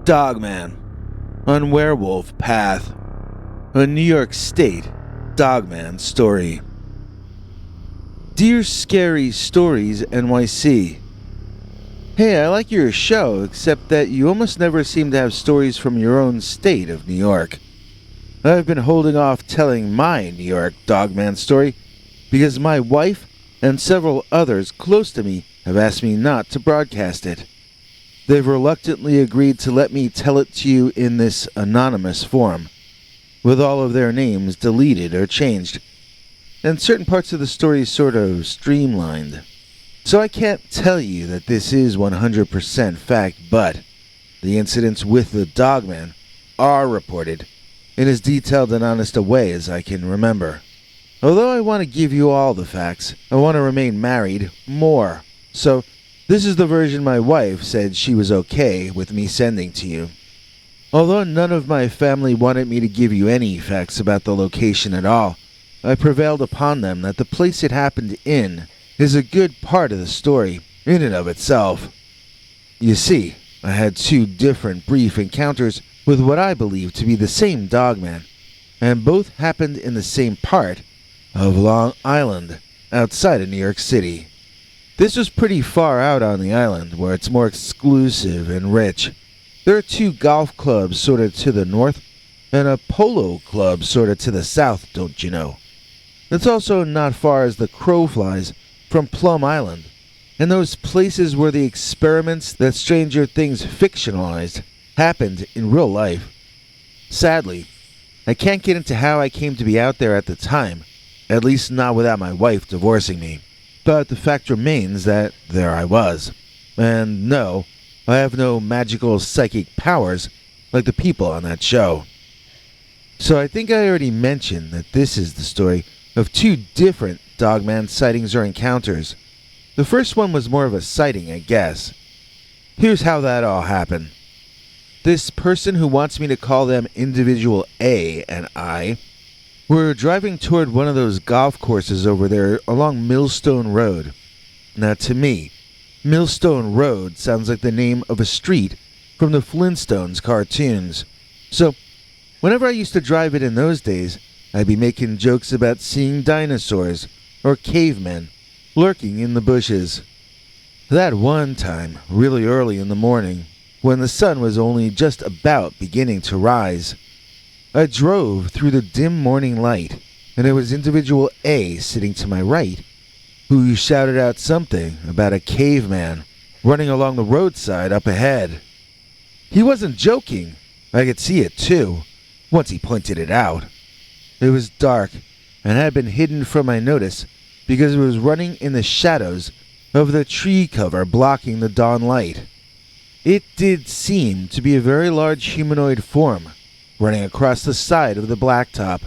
Dogman on Werewolf Path, a New York State Dogman story. Dear Scary Stories NYC. Hey, I like your show, except that you almost never seem to have stories from your own state of New York. I've been holding off telling my New York Dogman story because my wife and several others close to me have asked me not to broadcast it. They've reluctantly agreed to let me tell it to you in this anonymous form, with all of their names deleted or changed, and certain parts of the story sort of streamlined. So I can't tell you that this is 100% fact, but the incidents with the Dogman are reported in as detailed and honest a way as I can remember. Although I want to give you all the facts, I want to remain married more. So this is the version my wife said she was okay with me sending to you. Although none of my family wanted me to give you any facts about the location at all, I prevailed upon them that the place it happened in is a good part of the story in and of itself. You see, I had two different brief encounters with what I believe to be the same Dogman, and both happened in the same part of Long Island, outside of New York City. This was pretty far out on the island, where it's more exclusive and rich. There are two golf clubs sort of to the north, and a polo club sort of to the south, don't you know? It's also not far as the crow flies from Plum Island, and those places where the experiments that Stranger Things fictionalized happened in real life. Sadly, I can't get into how I came to be out there at the time, at least not without my wife divorcing me. But the fact remains that there I was. And no, I have no magical psychic powers like the people on that show. So I think I already mentioned that this is the story of two different Dogman sightings or encounters. The first one was more of a sighting, I guess. Here's how that all happened. This person who wants me to call them Individual A and I were driving toward one of those golf courses over there along Millstone Road. Now to me, Millstone Road sounds like the name of a street from the Flintstones cartoons. So, whenever I used to drive it in those days, I'd be making jokes about seeing dinosaurs or cavemen lurking in the bushes. That one time, really early in the morning, when the sun was only just about beginning to rise, I drove through the dim morning light, and it was Individual A sitting to my right, who shouted out something about a caveman running along the roadside up ahead. He wasn't joking. I could see it too, once he pointed it out. It was dark, and had been hidden from my notice because it was running in the shadows of the tree cover blocking the dawn light. It did seem to be a very large humanoid form, running across the side of the blacktop.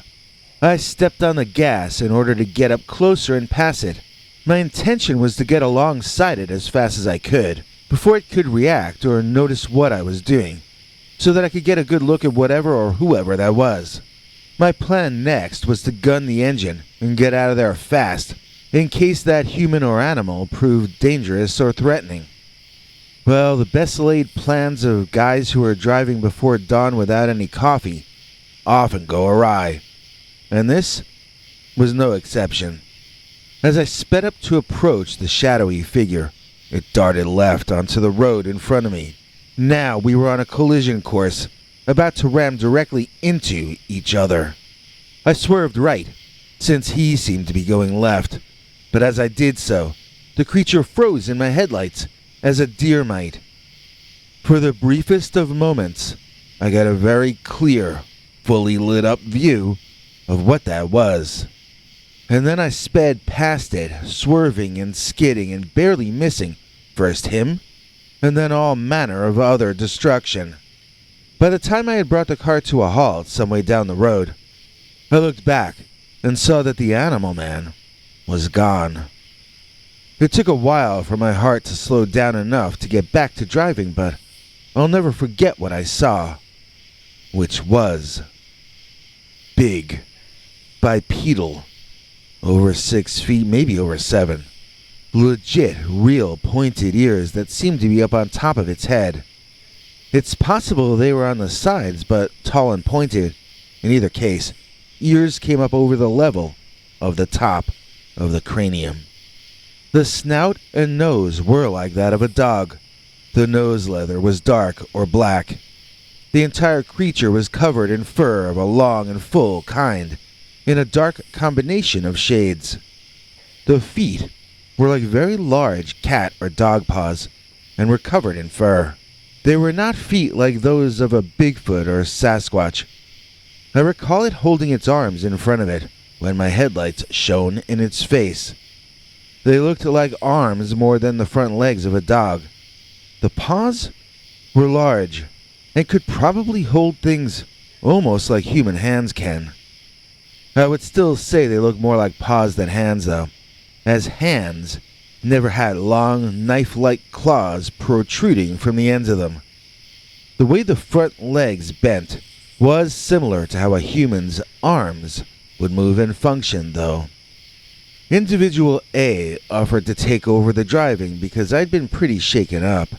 I stepped on the gas in order to get up closer and pass it. My intention was to get alongside it as fast as I could, before it could react or notice what I was doing, so that I could get a good look at whatever or whoever that was. My plan next was to gun the engine and get out of there fast, in case that human or animal proved dangerous or threatening. Well, the best laid plans of guys who are driving before dawn without any coffee often go awry, and this was no exception. As I sped up to approach the shadowy figure, it darted left onto the road in front of me. Now we were on a collision course, about to ram directly into each other. I swerved right, since he seemed to be going left, but as I did so, the creature froze in my headlights as a deer might. For the briefest of moments, I got a very clear, fully lit up view of what that was. And then I sped past it, swerving and skidding and barely missing first him, and then all manner of other destruction. By the time I had brought the car to a halt some way down the road, I looked back and saw that the animal man was gone. It took a while for my heart to slow down enough to get back to driving, but I'll never forget what I saw, which was big, bipedal, over 6 feet, maybe over 7. Legit, real pointed ears that seemed to be up on top of its head. It's possible they were on the sides, but tall and pointed. In either case, ears came up over the level of the top of the cranium. The snout and nose were like that of a dog. The nose leather was dark or black. The entire creature was covered in fur of a long and full kind, in a dark combination of shades. The feet were like very large cat or dog paws, and were covered in fur. They were not feet like those of a Bigfoot or Sasquatch. I recall it holding its arms in front of it when my headlights shone in its face. They looked like arms more than the front legs of a dog. The paws were large and could probably hold things almost like human hands can. I would still say they look more like paws than hands, though, as hands never had long, knife-like claws protruding from the ends of them. The way the front legs bent was similar to how a human's arms would move and function, though. Individual A offered to take over the driving because I'd been pretty shaken up,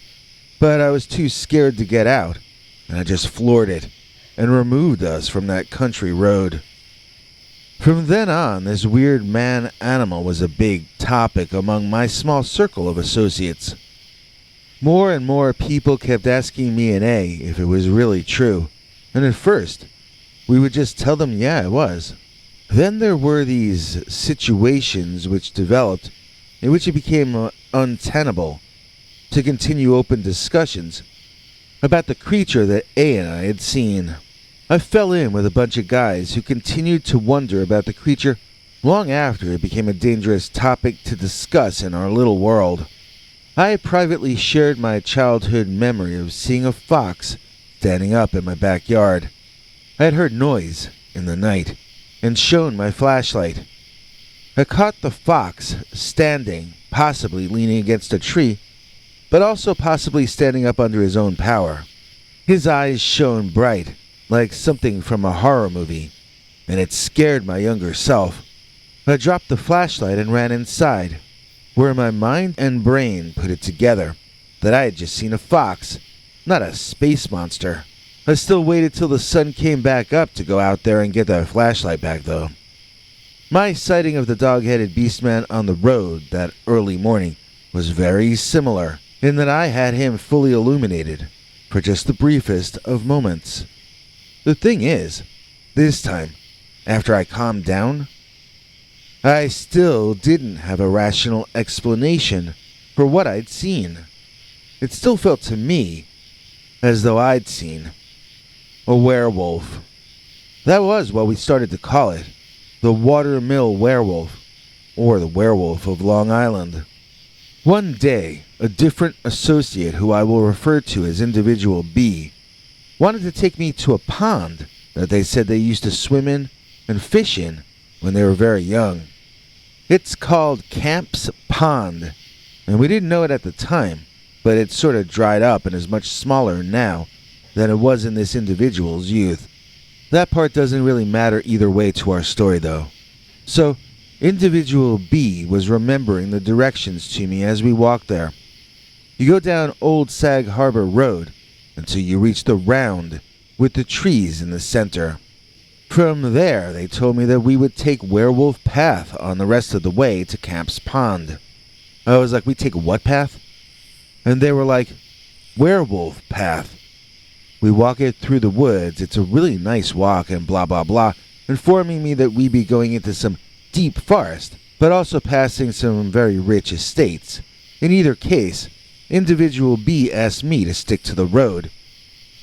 but I was too scared to get out, and I just floored it and removed us from that country road. From then on, this weird man-animal was a big topic among my small circle of associates. More and more people kept asking me and A if it was really true, and at first, we would just tell them yeah, it was. Then there were these situations which developed in which it became untenable to continue open discussions about the creature that A and I had seen. I fell in with a bunch of guys who continued to wonder about the creature long after it became a dangerous topic to discuss in our little world. I privately shared my childhood memory of seeing a fox standing up in my backyard. I had heard noise in the night and shone my flashlight. I caught the fox standing, possibly leaning against a tree, but also possibly standing up under his own power. His eyes shone bright, like something from a horror movie, and it scared my younger self. I dropped the flashlight and ran inside, where my mind and brain put it together that I had just seen a fox, not a space monster. I still waited till the sun came back up to go out there and get that flashlight back, though. My sighting of the dog-headed beastman on the road that early morning was very similar, in that I had him fully illuminated for just the briefest of moments. The thing is, this time, after I calmed down, I still didn't have a rational explanation for what I'd seen. It still felt to me as though I'd seen a werewolf. That was what we started to call it, the Watermill Werewolf, or the Werewolf of Long Island. One day, a different associate who I will refer to as Individual B wanted to take me to a pond that they said they used to swim in and fish in when they were very young. It's called Camp's Pond, and we didn't know it at the time, but it's sort of dried up and is much smaller now than it was in this individual's youth. That part doesn't really matter either way to our story, though. So, Individual B was remembering the directions to me as we walked there. You go down Old Sag Harbor Road until you reach the round with the trees in the center. From there, they told me that we would take Werewolf Path on the rest of the way to Camp's Pond. I was like, we take what path? And they were like, Werewolf Path. We walk it through the woods. It's a really nice walk and blah, blah, blah, informing me that we'd be going into some deep forest, but also passing some very rich estates. In either case, Individual B asked me to stick to the road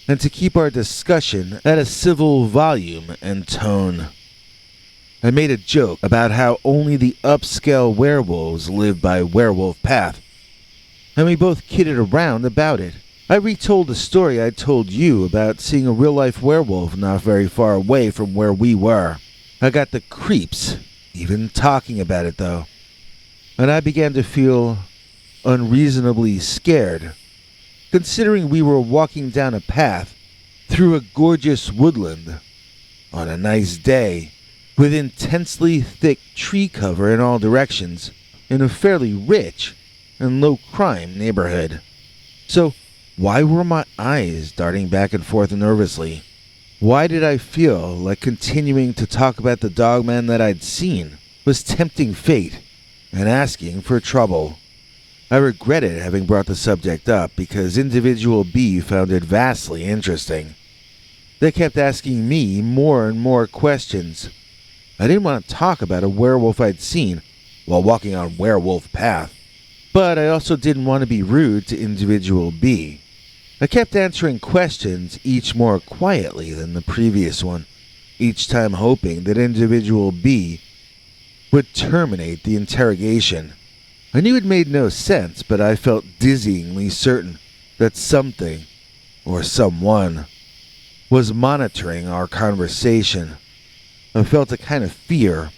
and to keep our discussion at a civil volume and tone. I made a joke about how only the upscale werewolves live by Werewolf Path, and we both kidded around about it. I retold the story I told you about seeing a real-life werewolf not very far away from where we were. I got the creeps, even talking about it though, and I began to feel unreasonably scared, considering we were walking down a path through a gorgeous woodland on a nice day with intensely thick tree cover in all directions in a fairly rich and low-crime neighborhood. So, Why were my eyes darting back and forth nervously? Why did I feel like continuing to talk about the dogman that I'd seen was tempting fate and asking for trouble? I regretted having brought the subject up because individual B found it vastly interesting. They kept asking me more and more questions. I didn't want to talk about a werewolf I'd seen while walking on Werewolf Path, but I also didn't want to be rude to individual B. I kept answering questions, each more quietly than the previous one, each time hoping that individual B would terminate the interrogation. I knew it made no sense, but I felt dizzyingly certain that something, or someone, was monitoring our conversation. I felt a kind of fear,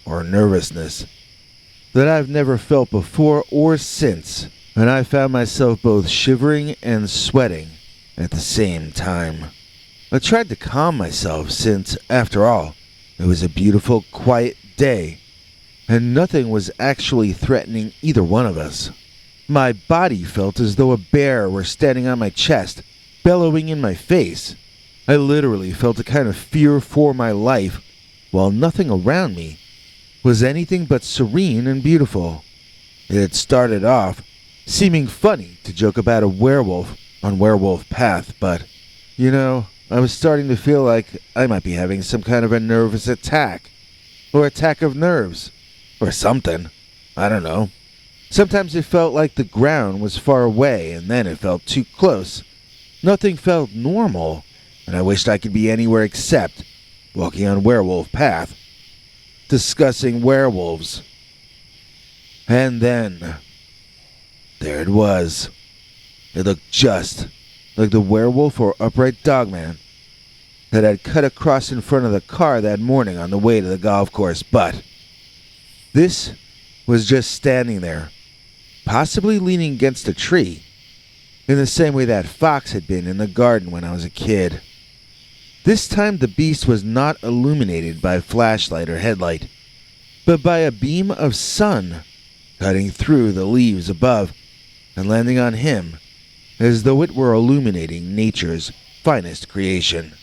or nervousness, that I've never felt before or since, and I found myself both shivering and sweating at the same time. I tried to calm myself since, after all, it was a beautiful, quiet day, and nothing was actually threatening either one of us. My body felt as though a bear were standing on my chest, bellowing in my face. I literally felt a kind of fear for my life, while nothing around me was anything but serene and beautiful. It had started off seeming funny to joke about a werewolf on Werewolf Path, but, I was starting to feel like I might be having some kind of a nervous attack, or attack of nerves, or something. I don't know. Sometimes it felt like the ground was far away, and then it felt too close. Nothing felt normal, and I wished I could be anywhere except walking on Werewolf Path, discussing werewolves. And then there it was. It looked just like the werewolf or upright dogman that had cut across in front of the car that morning on the way to the golf course, but this was just standing there, possibly leaning against a tree, in the same way that fox had been in the garden when I was a kid. This time the beast was not illuminated by flashlight or headlight, but by a beam of sun cutting through the leaves above and landing on him as though it were illuminating nature's finest creation.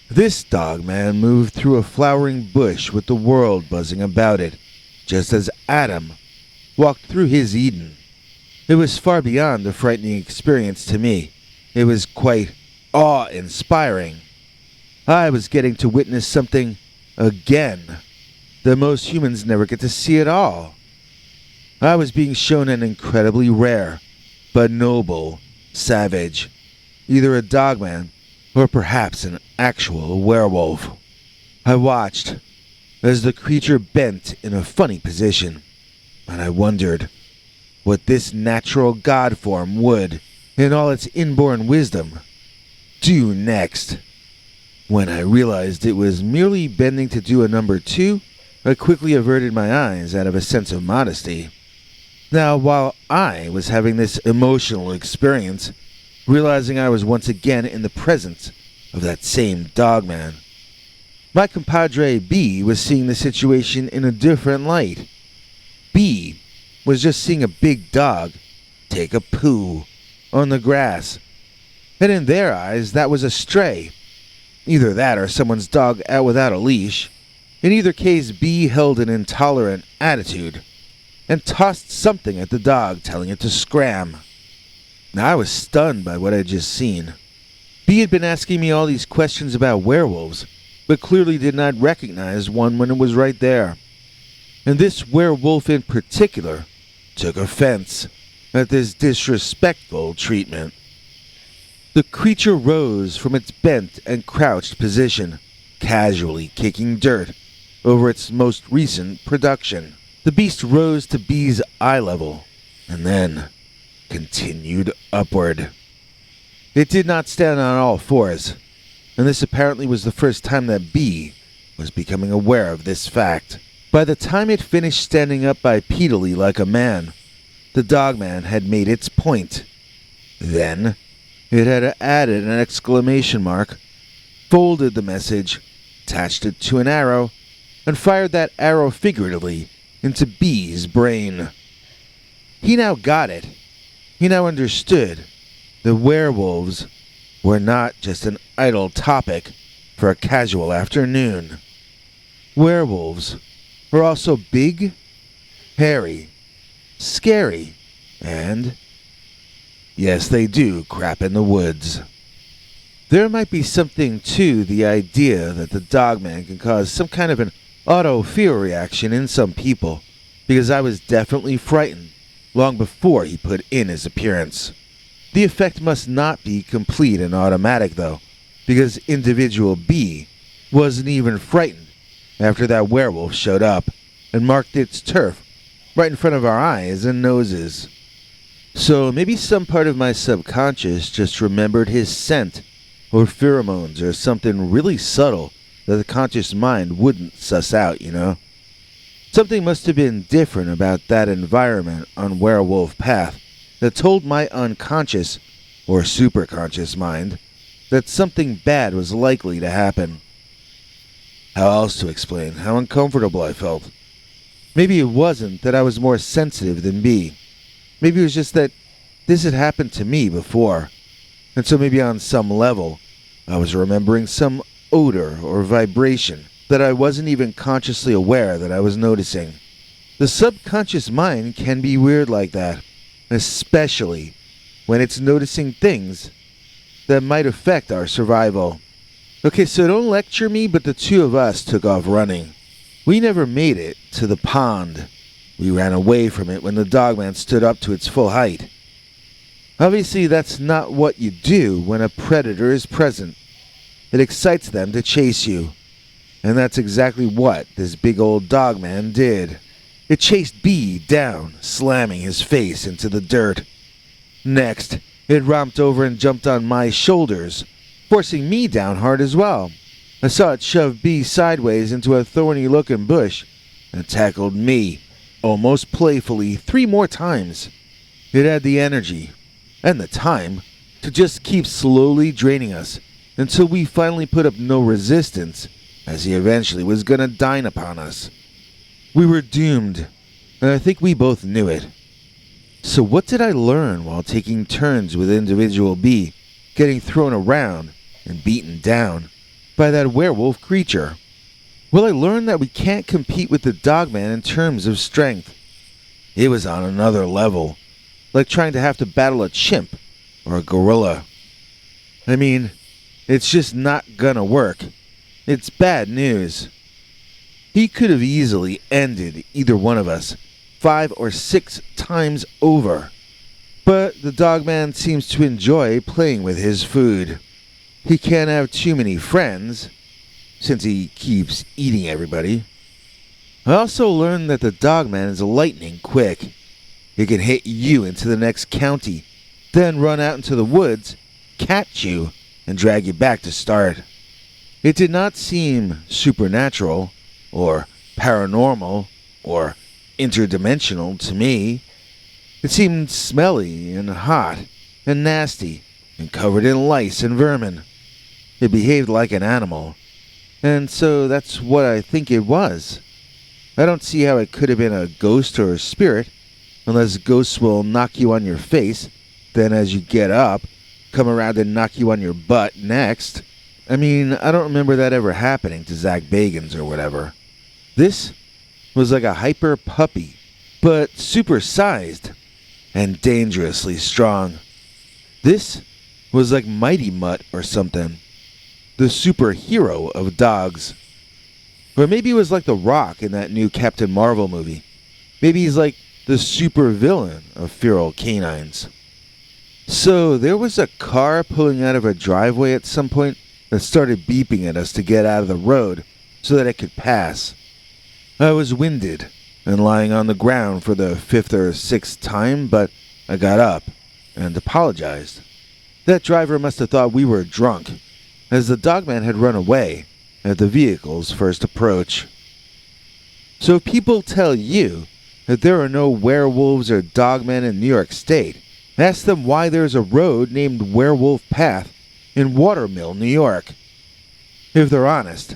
This dogman moved through a flowering bush with the world buzzing about it, just as Adam walked through his Eden. It was far beyond a frightening experience to me. It was quite awe-inspiring. I was getting to witness something again that most humans never get to see at all. I was being shown an incredibly rare, but noble, savage, either a dogman or perhaps an actual werewolf. I watched as the creature bent in a funny position, and I wondered what this natural god form would, in all its inborn wisdom, do next. When I realized it was merely bending to do a number 2, I quickly averted my eyes out of a sense of modesty. Now, while I was having this emotional experience, realizing I was once again in the presence of that same dogman, my compadre B was seeing the situation in a different light. B was just seeing a big dog take a poo on the grass, and in their eyes that was a stray. Either that or someone's dog out without a leash. In either case, B held an intolerant attitude and tossed something at the dog, telling it to scram. Now, I was stunned by what I had just seen. B had been asking me all these questions about werewolves, but clearly did not recognize one when it was right there. And this werewolf in particular took offense at this disrespectful treatment. The creature rose from its bent and crouched position, casually kicking dirt over its most recent production. The beast rose to B's eye level, and then continued upward. It did not stand on all fours, and this apparently was the first time that B was becoming aware of this fact. By the time it finished standing up bipedally like a man, the dogman had made its point. Then it had added an exclamation mark, folded the message, attached it to an arrow, and fired that arrow figuratively into B's brain. He now got it. He now understood. The werewolves were not just an idle topic for a casual afternoon. Werewolves were also big, hairy, scary, and, yes, they do crap in the woods. There might be something to the idea that the Dogman can cause some kind of an auto-fear reaction in some people, because I was definitely frightened long before he put in his appearance. The effect must not be complete and automatic, though, because Individual B wasn't even frightened after that werewolf showed up and marked its turf right in front of our eyes and noses. So maybe some part of my subconscious just remembered his scent, or pheromones, or something really subtle that the conscious mind wouldn't suss out, you know? Something must have been different about that environment on Werewolf Path that told my unconscious, or superconscious mind, that something bad was likely to happen. How else to explain how uncomfortable I felt? Maybe it wasn't that I was more sensitive than B. Maybe it was just that this had happened to me before, and so maybe on some level, I was remembering some odor or vibration that I wasn't even consciously aware that I was noticing. The subconscious mind can be weird like that, especially when it's noticing things that might affect our survival. Okay, so don't lecture me, but the two of us took off running. We never made it to the pond. We ran away from it when the Dogman stood up to its full height. Obviously, that's not what you do when a predator is present. It excites them to chase you. And that's exactly what this big old Dogman did. It chased B down, slamming his face into the dirt. Next, it romped over and jumped on my shoulders, forcing me down hard as well. I saw it shove B sideways into a thorny-looking bush and tackled me, almost playfully, 3 more times. It had the energy and the time to just keep slowly draining us until we finally put up no resistance, as he eventually was gonna dine upon us. We were doomed, and I think we both knew it. So what did I learn while taking turns with Individual B, getting thrown around and beaten down by that werewolf creature? Well, I learned that we can't compete with the Dogman in terms of strength. It was on another level, like trying to have to battle a chimp or a gorilla. I mean, it's just not gonna work. It's bad news. He could have easily ended either one of us 5 or 6 times over. But the Dogman seems to enjoy playing with his food. He can't have too many friends, since he keeps eating everybody. I also learned that the Dogman is lightning quick. He can hit you into the next county, then run out into the woods, catch you, and drag you back to start. It did not seem supernatural, or paranormal, or interdimensional to me. It seemed smelly and hot and nasty and covered in lice and vermin. It behaved like an animal, and so that's what I think it was. I don't see how it could have been a ghost or a spirit, unless ghosts will knock you on your face, then as you get up, come around and knock you on your butt next. I mean, I don't remember that ever happening to Zach Bagans or whatever. This was like a hyper puppy, but super-sized and dangerously strong. This was like Mighty Mutt or something, the superhero of dogs. Or maybe it was like The Rock in that new Captain Marvel movie. Maybe he's like the super villain of feral canines. So there was a car pulling out of a driveway at some point that started beeping at us to get out of the road so that it could pass. I was winded and lying on the ground for the 5th or 6th time, but I got up and apologized. That driver must have thought we were drunk, as the Dogman had run away at the vehicle's first approach. So if people tell you that there are no werewolves or dogmen in New York State, ask them why there's a road named Werewolf Path in Watermill, New York. If they're honest,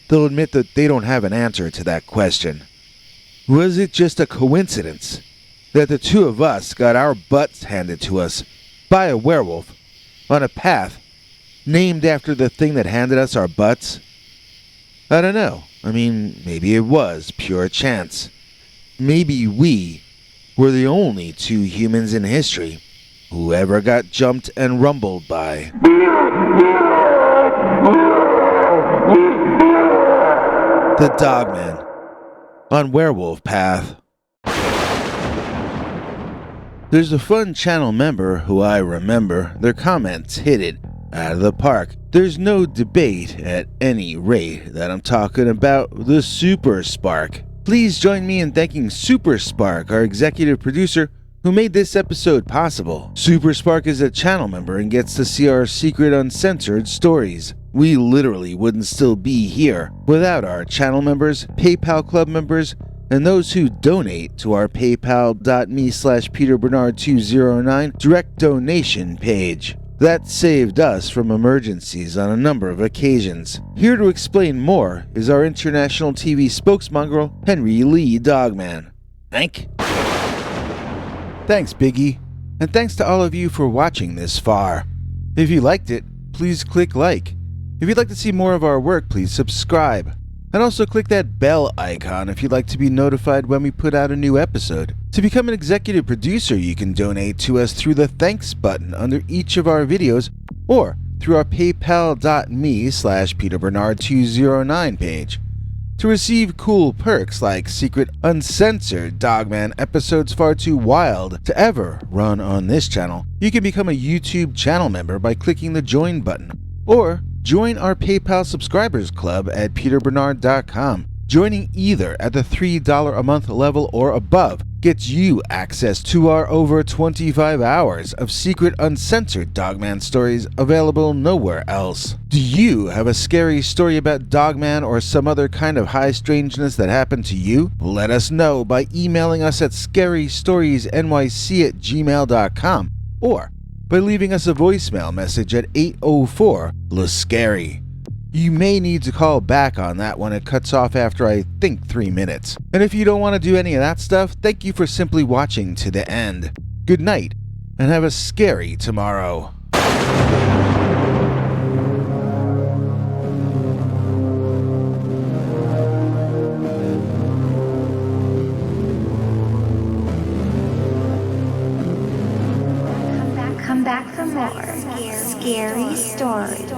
they'll admit that they don't have an answer to that question. Was it just a coincidence that the two of us got our butts handed to us by a werewolf on a path named after the thing that handed us our butts? I don't know. I mean, maybe it was pure chance. Maybe we were the only two humans in history who ever got jumped and rumbled by the Dogman on Werewolf Path. There's a fun channel member who I remember. Their comments hit it out of the park. There's no debate at any rate that I'm talking about the Super Spark. Please join me in thanking Super Spark, our executive producer, who made this episode possible. Super Spark is a channel member and gets to see our secret uncensored stories. We literally wouldn't still be here without our channel members, PayPal Club members, and those who donate to our paypal.me/PeterBernard209 direct donation page. That saved us from emergencies on a number of occasions. Here to explain more is our international TV spokesmongrel, Henry Lee Dogman. Hank? Thanks, Biggie. And thanks to all of you for watching this far. If you liked it, please click like. If you'd like to see more of our work, please subscribe. And also click that bell icon if you'd like to be notified when we put out a new episode. To become an executive producer, you can donate to us through the thanks button under each of our videos or through our paypal.me/PeterBernard209 page. To receive cool perks like secret uncensored Dogman episodes far too wild to ever run on this channel, you can become a YouTube channel member by clicking the join button or join our PayPal subscribers club at peterbernard.com. Joining either at the $3 a month level or above gets you access to our over 25 hours of secret uncensored Dogman stories available nowhere else. Do you have a scary story about Dogman or some other kind of high strangeness that happened to you? Let us know by emailing us at scarystoriesnyc@gmail.com or by leaving us a voicemail message at 804-LA-SCARY. You may need to call back on that one. It cuts off after, I think, 3 minutes. And if you don't want to do any of that stuff, thank you for simply watching to the end. Good night, and have a scary tomorrow. Come back for more scary stories.